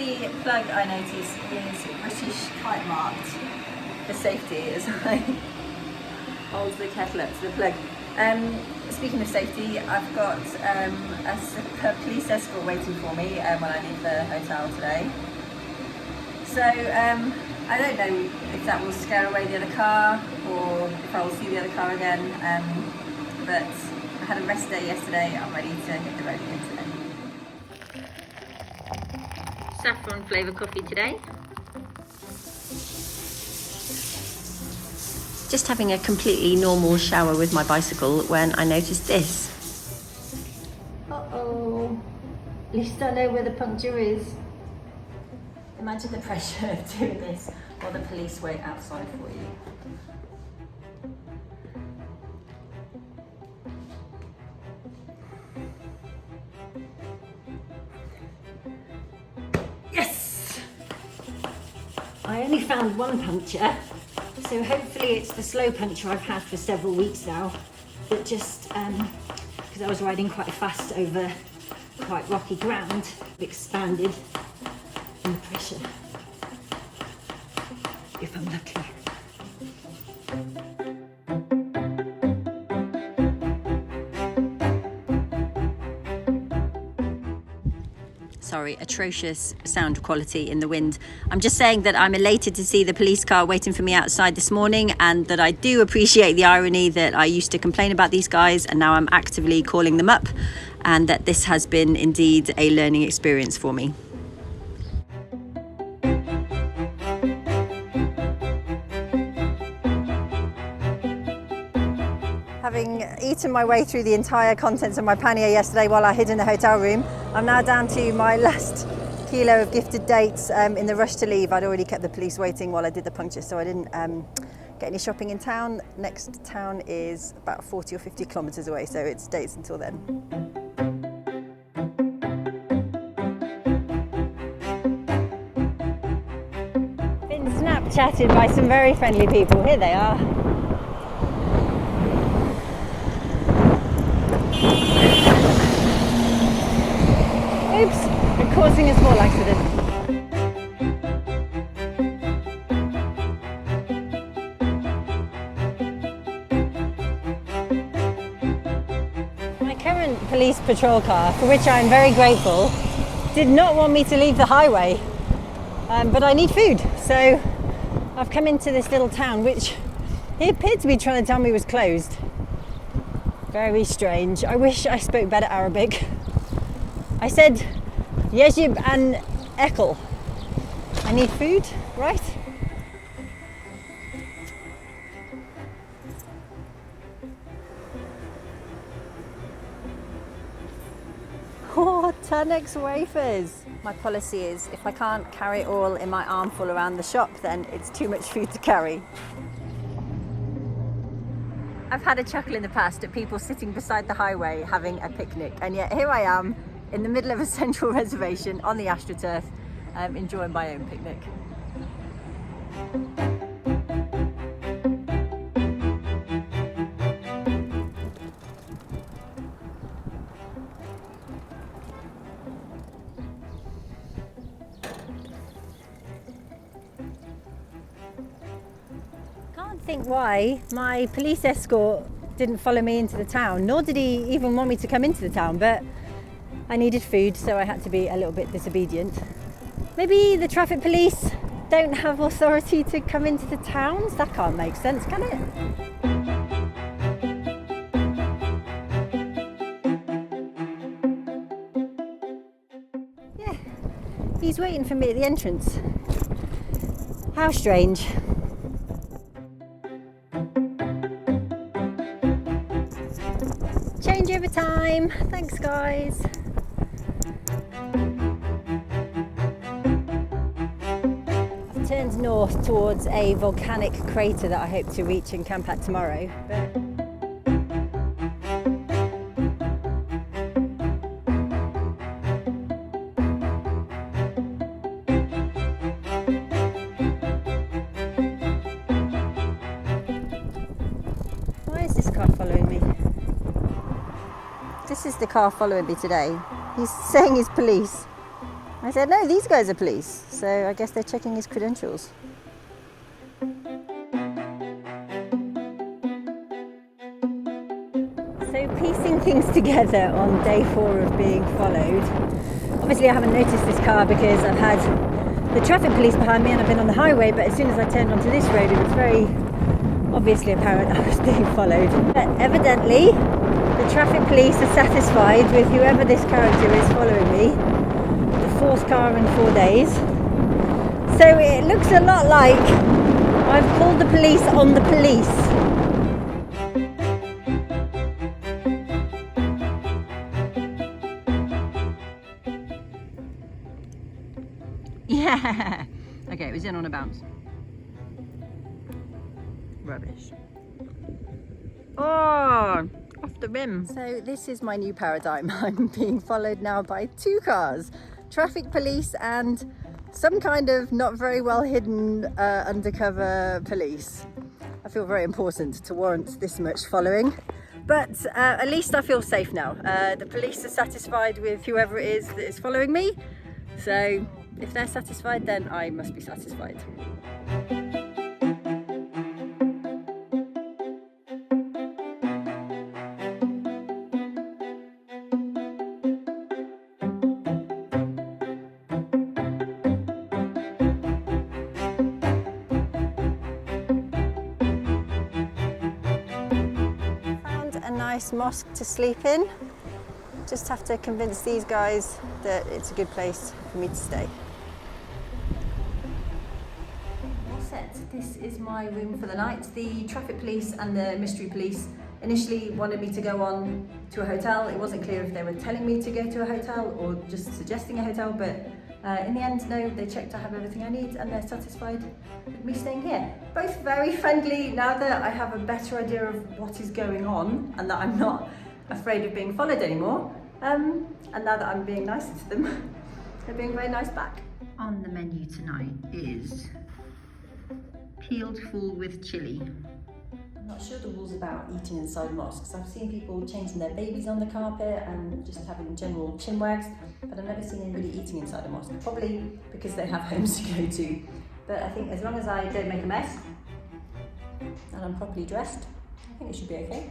only plug I notice is British type marked for safety as I hold the kettle up to the plug. Speaking of safety, I've got a police escort waiting for me when I leave the hotel today. So I don't know if that will scare away the other car or if I will see the other car again, but I had a rest day yesterday. I'm ready to hit the road again today. Saffron flavour coffee today. Just having a completely normal shower with my bicycle when I noticed this. Uh-oh, at least I know where the puncture is. Imagine the pressure of doing this while the police wait outside for you. Yes! I only found one puncture. So hopefully it's the slow puncture I've had for several weeks now, that just, because I was riding quite fast over quite rocky ground, expanded in the pressure, if I'm lucky. Sorry, atrocious sound quality in the wind. I'm just saying that I'm elated to see the police car waiting for me outside this morning, and that I do appreciate the irony that I used to complain about these guys and now I'm actively calling them up, and that this has been indeed a learning experience for me. Having eaten my way through the entire contents of my pannier yesterday while I hid in the hotel room, I'm now down to my last kilo of gifted dates. In the rush to leave, I'd already kept the police waiting while I did the puncture, so I didn't get any shopping in town. Next town is about 40 or 50 kilometres away, so it's dates until then. Been Snapchatted by some very friendly people. Here they are. Oops, we're causing a small accident. My current police patrol car, for which I am very grateful, did not want me to leave the highway, but I need food, so I've come into this little town which he appeared to be trying to tell me was closed. Very strange. I wish I spoke better Arabic. I said, Yejib an ekel. I need food, right? Oh, Tunnocks wafers. My policy is, if I can't carry it all in my armful around the shop, then it's too much food to carry. I've had a chuckle in the past at people sitting beside the highway having a picnic, and yet here I am in the middle of a central reservation on the AstroTurf, enjoying my own picnic. Can't think why my police escort didn't follow me into the town, nor did he even want me to come into the town, but I needed food, so I had to be a little bit disobedient. Maybe the traffic police don't have authority to come into the towns? That can't make sense, can it? Yeah, he's waiting for me at the entrance. How strange. Changeover time. Thanks, guys. I've turned north towards a volcanic crater that I hope to reach and camp at tomorrow. Why is this car following me? This is the car following me today. He's saying he's police. I said, no, these guys are police. So I guess they're checking his credentials. So piecing things together on day 4 of being followed. Obviously I haven't noticed this car because I've had the traffic police behind me and I've been on the highway, but as soon as I turned onto this road it was very obviously apparent I was being followed. But evidently the traffic police are satisfied with whoever this character is following me. The 4th car in 4 days. So it looks a lot like I've called the police on the police. Yeah. Okay, it was in on a bounce. Rubbish. Oh, off the rim. So this is my new paradigm. I'm being followed now by 2 cars. Traffic police and some kind of not very well hidden undercover police. I feel very important to warrant this much following. But at least I feel safe now. The police are satisfied with whoever it is that is following me. So if they're satisfied, then I must be satisfied. Found a nice mosque to sleep in. Just have to convince these guys that it's a good place for me to stay. This is my room for the night. The traffic police and the mystery police initially wanted me to go on to a hotel. It wasn't clear if they were telling me to go to a hotel or just suggesting a hotel, but in the end, no, they checked I have everything I need and they're satisfied with me staying here. Both very friendly now that I have a better idea of what is going on and that I'm not afraid of being followed anymore. And now that I'm being nice to them, they're being very nice back. On the menu tonight is peeled fool with chili. I'm not sure the rules about eating inside mosques. I've seen people changing their babies on the carpet and just having general chin wags, but I've never seen anybody eating inside a mosque, probably because they have homes to go to. But I think as long as I don't make a mess and I'm properly dressed, I think it should be okay.